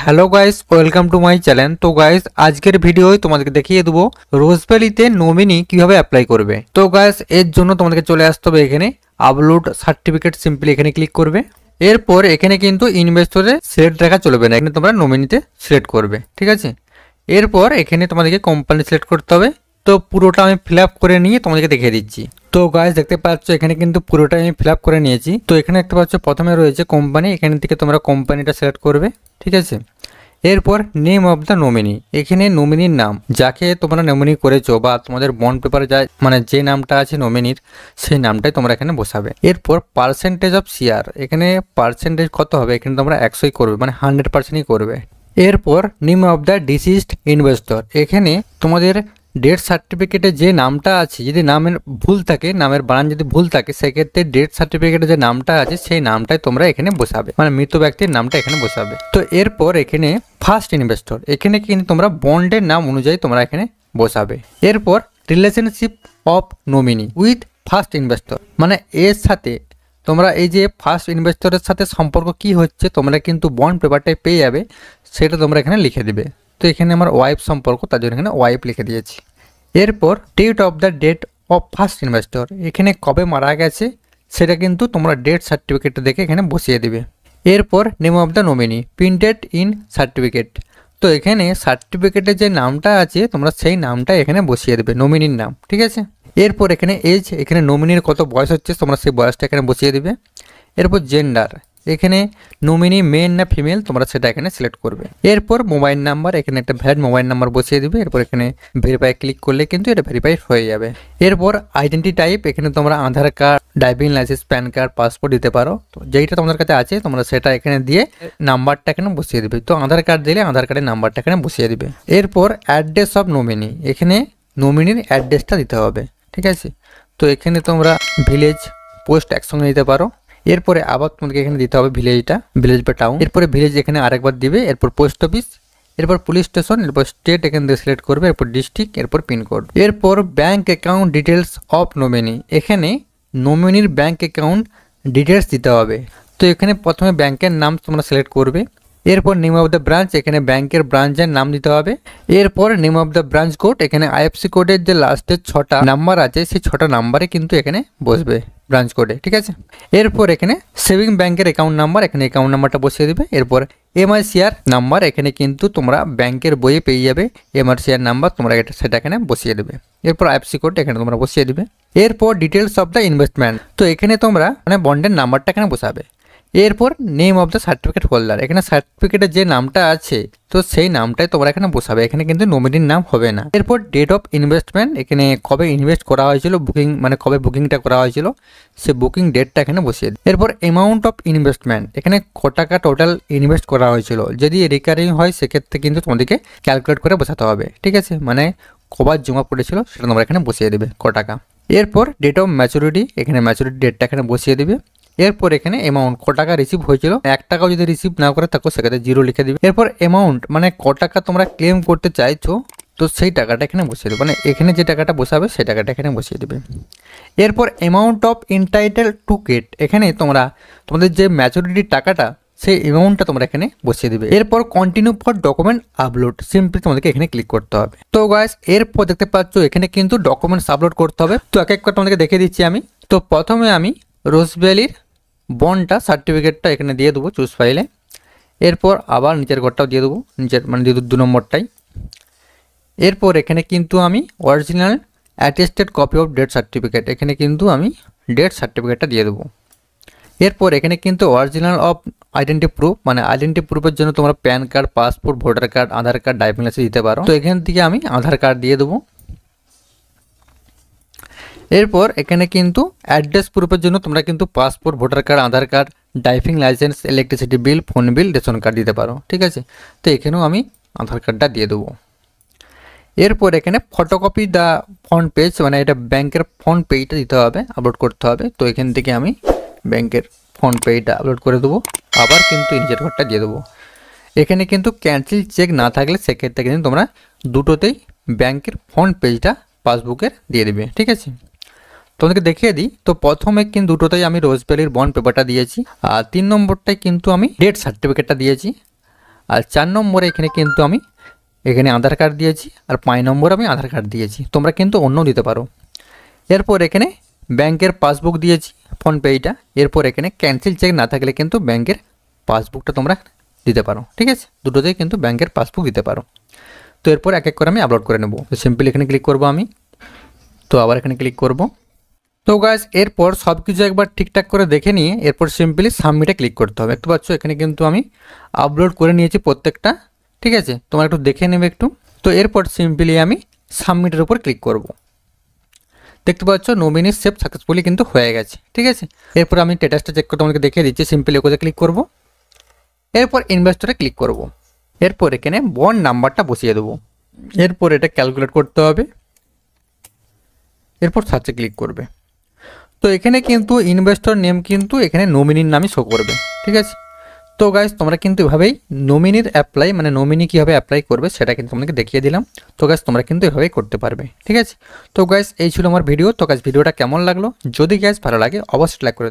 Hello guys, welcome to my channel. তো guys, আজকের ভিডিওয় তোমাদেরকে দেখিয়ে দেবো রোজভ্যালিতে নমিনি কিভাবে অ্যাপ্লাই করবে। তো গাইস, এর জন্য তোমাদেরকে চলে আসতে হবে এখানে আপলোড সার্টিফিকেট, সিম্পলি এখানে ক্লিক করবে। এরপর এখানে কিন্তু ইনভেস্টরে সিলেক্ট রাখা চলবে না, এখানে তোমরা নমিনিতে সিলেক্ট করবে, ঠিক আছে। এরপর এখানে তোমাদেরকে কোম্পানি সিলেক্ট করতে হবে। তো পুরোটা আমি ফিল আপ করে নিয়ে তোমাদেরকে দেখিয়ে দিচ্ছি। তো গাইস, দেখতে পাচ্ছ এখানে কিন্তু পুরোটা আমি ফিল আপ করে নিয়েছি। তো এখানে দেখতে পাচ্ছ প্রথমে রয়েছে কোম্পানি, এখান থেকে তোমরা কোম্পানিটা সিলেক্ট করবে, ঠিক আছে। এরপর নেম অফ দ্য নমিনি, এখানে নমিনির নাম যাকে তোমরা নমিনি করেছো বা তোমাদের বন্ড পেপারে যা যে নামটা আছে নমিনির, সেই নামটাই তোমরা এখানে বসাবে। এরপর পার্সেন্টেজ অফ শেয়ার, এখানে পার্সেন্টেজ কত হবে, এখানে তোমরা 100ই করবে, মানে 100%ই করবে। এরপর name of the deceased investor, এখানে তোমাদের ডেথ সার্টিফিকেটে যে নামটা আছে, যদি নামের ভুল থাকে, নামের বানান যদি ভুল থাকে, সেক্ষেত্রে ডেথ সার্টিফিকেটে যে নামটা আছে সেই নামটাই তোমরা এখানে বসাবে, মানে মৃত ব্যক্তির নামটা এখানে বসাবে। তো এরপর এখানে ফার্স্ট ইনভেস্টর, এখানে কিন্তু তোমরা বন্ডের নাম অনুযায়ী তোমরা এখানে বসাবে। এরপর relationship of nominee with first investor, মানে এর সাথে তোমরা এই যে ফার্স্ট ইনভেস্টরের সাথে সম্পর্ক কি হচ্ছে, তোমরা কিন্তু বন্ড পেপারটাই পেয়ে যাবে, সেটা তোমরা এখানে লিখে দিবে। তো এখানে আমার ওয়াইফ সম্পর্ক, তার জন্য এখানে ওয়াইফ লিখে দিয়েছি। এরপর date of the date of first investor, এখানে কবে মারা গেছে সেটা কিন্তু তোমরা ডেথ সার্টিফিকেট দেখে এখানে বসিয়ে দিবে। এরপর name of the nominee printed in certificate, তো এখানে সার্টিফিকেটের যে নামটা আছে তোমরা সেই নামটা এখানে বসিয়ে দেবে, নমিনির নাম, ঠিক আছে। এরপর এখানে এজ, এখানে নমিনির কত বয়স হচ্ছে তোমরা সেই বয়সটা এখানে বসিয়ে দেবে। এরপর জেন্ডার, এখানে নমিনি মেল না ফিমেল তোমরা সেটা এখানে সিলেক্ট করবে। এরপর মোবাইল নাম্বার, এখানে একটা ভ্যালিড মোবাইল নাম্বার বসিয়ে দিবে। এরপর এখানে ভেরিফাই ক্লিক করলে কিন্তু এটা ভেরিফাই হয়ে যাবে। এরপর আইডেন্টি টাইপ, এখানে তোমরা Aadhaar card, driving licence, PAN card, passport দিতে পারো, তো যেইটা তোমাদের কাছে আছে তোমরা সেটা এখানে দিয়ে নাম্বারটা এখানে বসিয়ে দিবে। তো আধার কার্ড দিলে আধার কার্ডের নাম্বারটা এখানে বসিয়ে দিবে। এরপর অ্যাড্রেস অফ নমিনি, এখানে নমিনির অ্যাড্রেসটা দিতে হবে, ঠিক আছে। তো এখানে তোমরা ভিলেজ, পোস্ট একসঙ্গে দিতে পারো। এরপরে আবার তোমাদেরকে এখানে দিতে হবে ভিলেজটা, ভিলেজ বা টাউন। এরপরে ভিলেজ এখানে আরেকবার দিবে। এরপর পোস্ট অফিস, এরপর পুলিশ স্টেশন, এরপর স্টেট এখান থেকে সিলেক্ট করবে, এরপর ডিস্ট্রিক্ট, এরপর পিনকোড। এরপর bank account details of nominee, এখানে নমিনির ব্যাঙ্ক অ্যাকাউন্ট ডিটেলস দিতে হবে। তো এখানে প্রথমে ব্যাংকের নাম তোমরা সিলেক্ট করবে। এরপর নেম অফ দ্য ব্রাঞ্চ, এখানে ব্যাংকের ব্রাঞ্চের নাম দিতে হবে। এরপর name of the branch code, এখানে আইএফসি কোডের যে লাস্টের 6টা নাম্বার আছে সেই 6টা নাম্বারে কিন্তু এখানে বসবে ব্রাঞ্চ কোডে, ঠিক আছে। এরপর এখানে সেভিং ব্যাংকের অ্যাকাউন্ট নাম্বার, এখানে অ্যাকাউন্ট নাম্বারটা বসিয়ে দেবে। এরপর এমআইসিআর নাম্বার, এখানে কিন্তু তোমরা ব্যাংকের বইয়ে পেয়ে যাবে এমআরসিআর নাম্বার, তোমরা সেটা এখানে বসিয়ে দেবে। এরপর আইএফসি কোড এখানে তোমরা বসিয়ে দেবে। এরপর ডিটেলস অফ দ্য ইনভেস্টমেন্ট, তো এখানে তোমরা মানে বন্ডের নাম্বারটা এখানে বসাবে। এরপর name of the certificate holder, এখানে সার্টিফিকেটের যে নামটা আছে তো সেই নামটাই তোমরা এখানে বসাবে, এখানে কিন্তু নমিনির নাম হবে না। এরপর ডেট অফ ইনভেস্টমেন্ট, এখানে কবে ইনভেস্ট করা হয়েছিল, বুকিং মানে কবে বুকিংটা করা হয়েছিল সে বুকিং ডেটটা এখানে বসিয়ে দিই। এরপর অ্যামাউন্ট অফ ইনভেস্টমেন্ট, এখানে ক টাকা টোটাল ইনভেস্ট করা হয়েছিল, যদি রিকারিং হয় সেক্ষেত্রে কিন্তু তোমাদেরকে ক্যালকুলেট করে বসাতে হবে, ঠিক আছে। মানে কবার জমা পড়েছিল সেটা তোমরা এখানে বসিয়ে দেবে, ক টাকা। এরপর ডেট অফ ম্যাচুরিটি, এখানে ম্যাচুরিটি ডেটটা এখানে বসিয়ে দেবে। এরপর এখানে অ্যামাউন্ট, ক টাকা রিসিভ হয়েছিল, 1 টাকাও যদি রিসিভ না করে থাকো সেক্ষেত্রে 0 লিখে দিবে। এরপর অ্যামাউন্ট মানে ক টাকা তোমরা ক্লেম করতে চাইছো, তো সেই টাকাটা এখানে বসিয়ে দেবে, মানে এখানে যে টাকাটা বসাবে সেই টাকাটা এখানে বসিয়ে দেবে। এরপর amount of entitle to get, এখানে তোমরা তোমাদের যে ম্যাচুরিটির টাকাটা সেই অ্যামাউন্টটা তোমরা এখানে বসিয়ে দিবে। এরপর continue for document upload, simply তোমাদেরকে এখানে ক্লিক করতে হবে। তো গাইস, এরপর দেখতে পাচ্ছ এখানে কিন্তু ডকুমেন্টস আপলোড করতে হবে। তো এক এক করে তোমাদেরকে দেখে দিচ্ছি আমি। তো প্রথমে আমি রোজভ্যালির বন্ডটা সার্টিফিকেটটা এখানে দিয়ে দেবো চুজ ফাইলে। এরপর আবার নিচের ঘরটাও দিয়ে দেবো, নিচের মানে দিয়ে 2 নম্বরটাই। এরপর এখানে কিন্তু আমি original attested copy of death certificate, এখানে কিন্তু আমি ডেথ সার্টিফিকেটটা দিয়ে দেবো। এরপর এখানে কিন্তু অরিজিনাল অফ আইডেন্টি প্রুফ, মানে আইডেন্টি প্রুফের জন্য তোমরা PAN card, passport, voter card, Aadhaar card, driving licence দিতে পারো। তো এখান থেকে আমি আধার কার্ড দিয়ে দেবো। এরপর এখানে কিন্তু অ্যাড্রেস প্রুফের জন্য তোমরা কিন্তু passport, voter card, Aadhaar card, driving licence, electricity bill, phone bill, ration card দিতে পারো, ঠিক আছে। তো এখানেও আমি আধার কার্ডটা দিয়ে দেবো। এরপর এখানে ফটোকপি দ্য ফ্রন্ট পেজ, মানে এটা ব্যাংকের ফ্রন্ট পেজটা দিতে হবে, আপলোড করতে হবে। তো এখান থেকে আমি ব্যাংকের ফ্রন্ট পেজটা আপলোড করে দেবো। আবার কিন্তু নিজের ঘরটা দিয়ে দেবো। এখানে কিন্তু ক্যান্সেল চেক না থাকলে সেক্ষেত্রে কিন্তু তোমরা দুটোতেই ব্যাংকের ফ্রন্ট পেজটা পাসবুকের দিয়ে দেবে, ঠিক আছে। তোমাদেরকে দেখিয়ে দিই। তো প্রথমে কিন্তু দুটোতেই আমি রোজভ্যালির বন্ড পেপারটা দিয়েছি, আর 3 নম্বরটায় কিন্তু আমি ডেথ সার্টিফিকেটটা দিয়েছি। আর 4 নম্বরে এখানে কিন্তু আমি এখানে আধার কার্ড দিয়েছি, আর 5 নম্বরে আমি আধার কার্ড দিয়েছি। তোমরা কিন্তু অন্য দিতে পারো। এরপর এখানে ব্যাংকের পাসবুক দিয়েছি, ফোনপেটা। এরপর এখানে ক্যান্সেল চেক না থাকলে কিন্তু ব্যাংকের পাসবুকটা তোমরা দিতে পারো, ঠিক আছে? দুটোতেই কিন্তু ব্যাংকের পাসবুক দিতে পারো। তো এরপর এক এক করে আমি আপলোড করে নেব। তো সিম্পলি এখানে ক্লিক করব আমি, তো আবার এখানে ক্লিক করব। তো গাইস এরপর সব কিছু একবার ঠিকঠাক করে দেখে নিয়ে এরপর সিম্পলি সাবমিটে ক্লিক করতে হবে। দেখতে পাচ্ছ এখানে কিন্তু আমি আপলোড করে নিয়েছি প্রত্যেকটা, ঠিক আছে? তোমরা একটু দেখে নেবে একটু। তো এরপর সিম্পলি আমি সাবমিটের উপর ক্লিক করব। দেখতে পাচ্ছ নমিনি সেভ সাকসেসফুলি কিন্তু হয়ে গেছে, ঠিক আছে? এরপর আমি স্ট্যাটাসটা চেক করে তোমাকে দেখিয়ে দিচ্ছি। সিম্পলি ওকে ক্লিক করব, এরপর ইনভেস্টরে ক্লিক করব। এরপর এখানে বন্ড নাম্বারটা বসিয়ে দেবো। এরপর এটা ক্যালকুলেট করতে হবে। এরপর সার্চে ক্লিক করবে। তো এখানে কিন্তু ইনভেস্টর নেম কিন্তু এখানে নমিনির নামই শো করবে, ঠিক আছে? তো গাইস তোমরা কিন্তু এভাবেই নমিনির অ্যাপ্লাই মানে নমিনি কীভাবে অ্যাপ্লাই করবে সেটা কিন্তু তোমাকে দেখিয়ে দিলাম। তো গাইস তোমরা কিন্তু এভাবেই করতে পারবে, ঠিক আছে? তো গাইস এই ছিল আমার ভিডিও। তো গাইস ভিডিওটা কেমন লাগলো? যদি গাইস ভালো লাগে অবশ্যই লাইক করে